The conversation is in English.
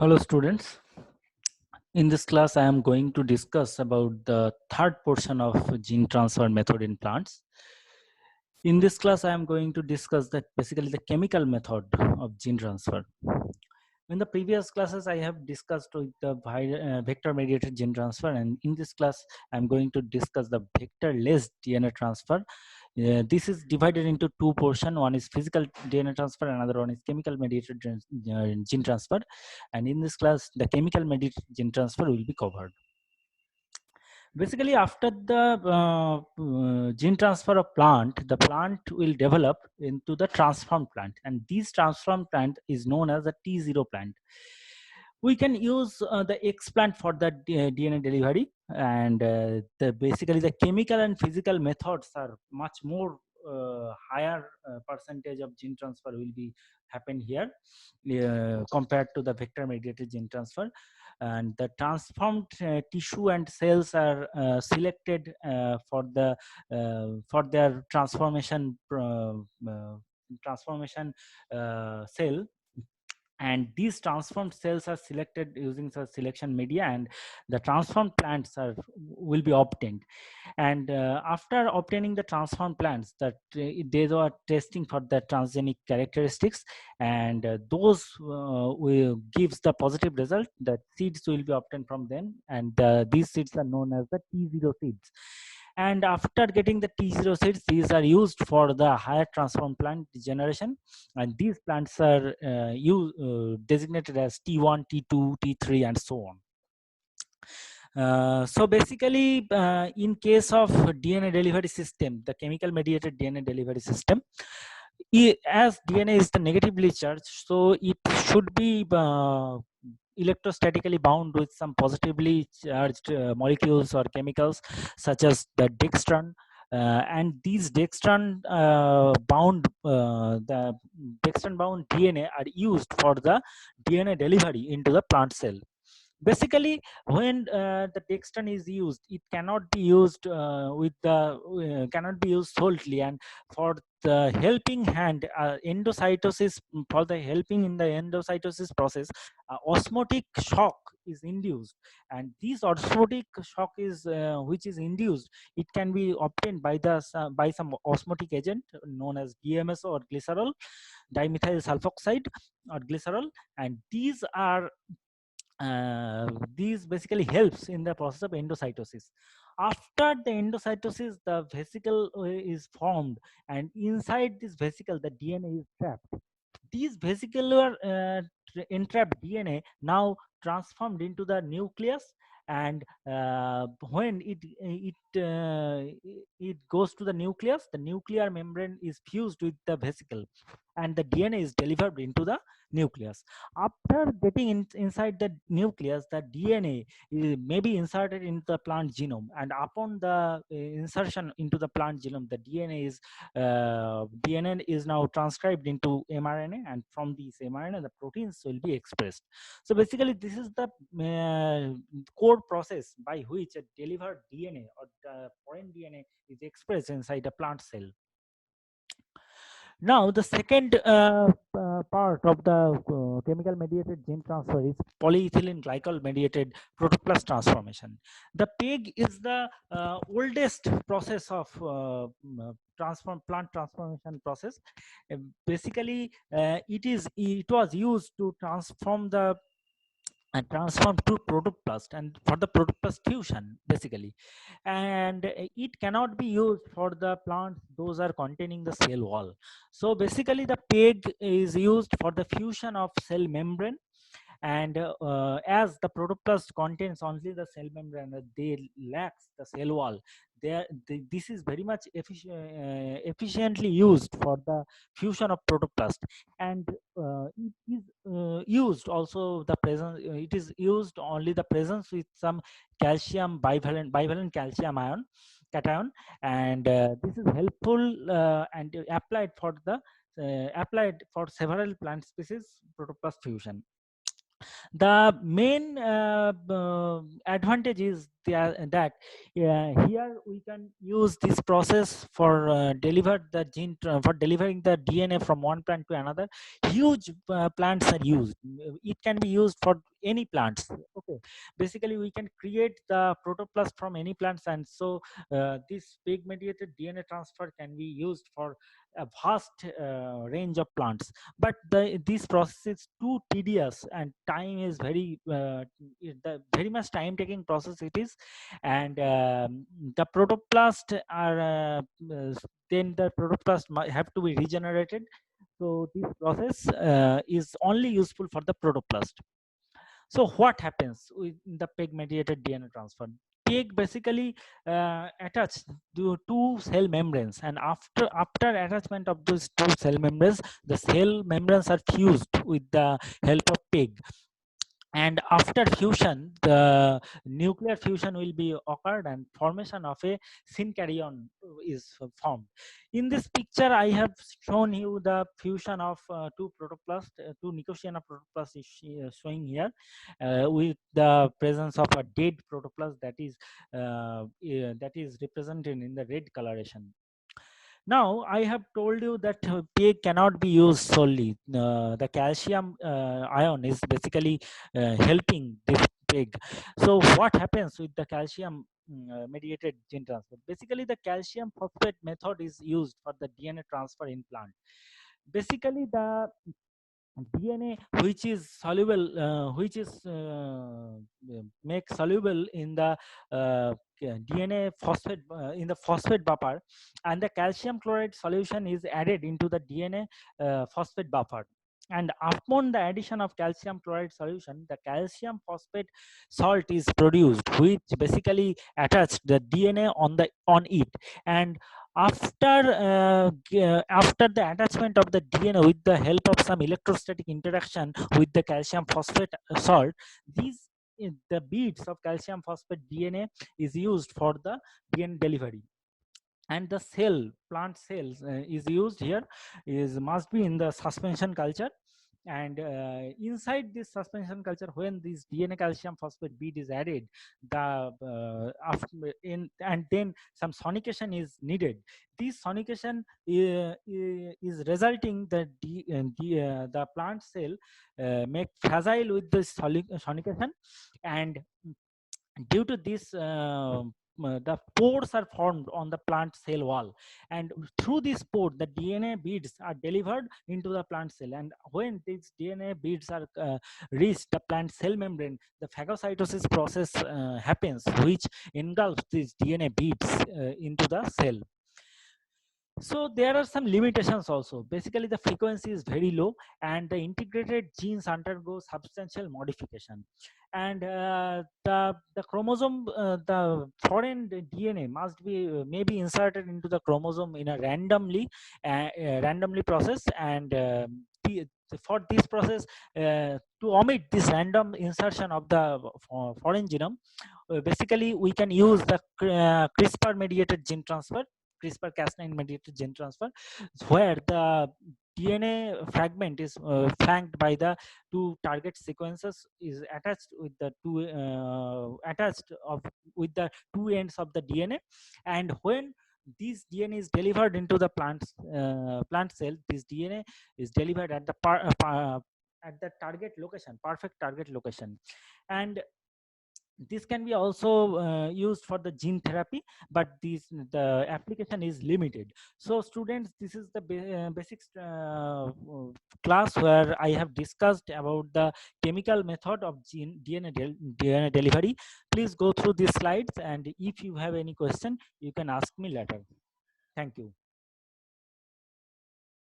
Hello students. In this class, I am going to discuss about the third portion of gene transfer method in plants. In this class, I am going to discuss that basically the chemical method of gene transfer. In the previous classes, I have discussed with the vector mediated gene transfer, and in this class, I am going to discuss the vector-less DNA transfer. This is divided into two portions. One is physical DNA transfer, another one is chemical mediated gene transfer. And in this class, the chemical mediated gene transfer will be covered. Basically, after the gene transfer of plant, the plant will develop into the transformed plant, and this transformed plant is known as the T0 plant. We can use the X plant for the DNA delivery, and basically the chemical and physical methods are much more higher percentage of gene transfer will be happen here compared to the vector mediated gene transfer. And the transformed tissue and cells are selected for their transformation cell, and these transformed cells are selected using the selection media, and the transformed plants will be obtained. And after obtaining the transformed plants, that they are testing for the transgenic characteristics, and those will gives the positive result. The seeds will be obtained from them, and these seeds are known as the T0 seeds. And after getting the T0 seeds, these are used for the higher transformed plant generation, and these plants are designated as T1, T2, T3, and so on. So basically, in case of DNA delivery system, the chemical mediated DNA delivery system, as DNA is the negatively charged, so it should be electrostatically bound with some positively charged molecules or chemicals, such as the dextran. And these the dextran bound DNA are used for the DNA delivery into the plant cell. Basically, when the dextran is used, it cannot be used cannot be used solely, and for the helping hand endocytosis, for the helping in the endocytosis process, osmotic shock is induced, and this osmotic shock is which is induced, it can be obtained by the by some osmotic agent known as DMS or glycerol, dimethyl sulfoxide or glycerol. And these basically helps in the process of endocytosis. After the endocytosis, the vesicle is formed, and inside this vesicle the DNA is trapped. These vesicular entrapped DNA now transformed into the nucleus, and when it goes to the nucleus, the nuclear membrane is fused with the vesicle, and the DNA is delivered into the nucleus. After getting inside the nucleus, the DNA may be inserted into the plant genome, and upon the insertion into the plant genome, the DNA is now transcribed into mRNA, and from this mRNA the proteins will be expressed. So basically, this is the core process by which a delivered DNA or the foreign DNA is expressed inside a plant cell. Now, the second part of the chemical mediated gene transfer is polyethylene glycol mediated protoplast transformation. The PEG is the oldest process of plant transformation process. Basically, it was used to transform the and transform to protoplast, and for the protoplast fusion basically. And it cannot be used for the plants those are containing the cell wall. So basically, the PEG is used for the fusion of cell membrane, and as the protoplast contains only the cell membrane, they lacks the cell wall. This is very much efficiently used for the fusion of protoplast. And it is used also the presence it is used only the presence with some calcium bivalent calcium ion cation. And this is helpful and applied for several plant species protoplast fusion. The main advantage is that here we can use this process for for delivering the DNA from one plant to another. Huge plants are used. It can be used for any plants. Okay, basically we can create the protoplast from any plants, and so this peg mediated DNA transfer can be used for a vast range of plants. But this process is too tedious, and time is very much time taking process it is. And the protoplast are then the protoplast have to be regenerated. So this process is only useful for the protoplast. So what happens with the peg mediated DNA transfer? Peg basically attached to two cell membranes, and after attachment of those two cell membranes, the cell membranes are fused with the help of peg. And after fusion, the nuclear fusion will be occurred, and formation of a synkaryon is formed. In this picture I have shown you the fusion of two protoplast, two Nicotiana protoplast is showing here, with the presence of a dead protoplast that is represented in the red coloration. Now, I have told you that peg cannot be used solely. The calcium ion is basically helping this peg. So, what happens with the calcium mediated gene transfer? Basically, the calcium phosphate method is used for the DNA transfer in plant. Basically, the DNA which is soluble, which is make soluble in the DNA phosphate in the phosphate buffer, and the calcium chloride solution is added into the DNA phosphate buffer. And upon the addition of calcium chloride solution, the calcium phosphate salt is produced, which basically attach the DNA on it. And after the attachment of the DNA with the help of some electrostatic interaction with the calcium phosphate salt, these the beads of calcium phosphate DNA is used for the DNA delivery. And the plant cells is used here, is must be in the suspension culture. And inside this suspension culture, when this DNA calcium phosphate bead is added, and then some sonication is needed. This sonication is resulting that the plant cell make fragile with the sonication. And due to this the pores are formed on the plant cell wall, and through this pore the DNA beads are delivered into the plant cell. And when these DNA beads are reach the plant cell membrane, the phagocytosis process happens, which engulfs these DNA beads into the cell. So there are some limitations also. Basically, the frequency is very low, and the integrated genes undergo substantial modification. And the chromosome, the foreign DNA must be maybe inserted into the chromosome in a randomly process. And for this process, to omit this random insertion of the foreign genome, basically we can use the CRISPR mediated gene transfer, CRISPR-Cas9 mediated gene transfer, where the DNA fragment is flanked by the two target sequences, is attached with the with the two ends of the DNA. And when this DNA is delivered into the plant cell, this DNA is delivered at at the target location, perfect target location. And this can be also used for the gene therapy, but the application is limited. So students, this is the basic class where I have discussed about the chemical method of DNA delivery. Please go through these slides, and if you have any question, you can ask me later. Thank you.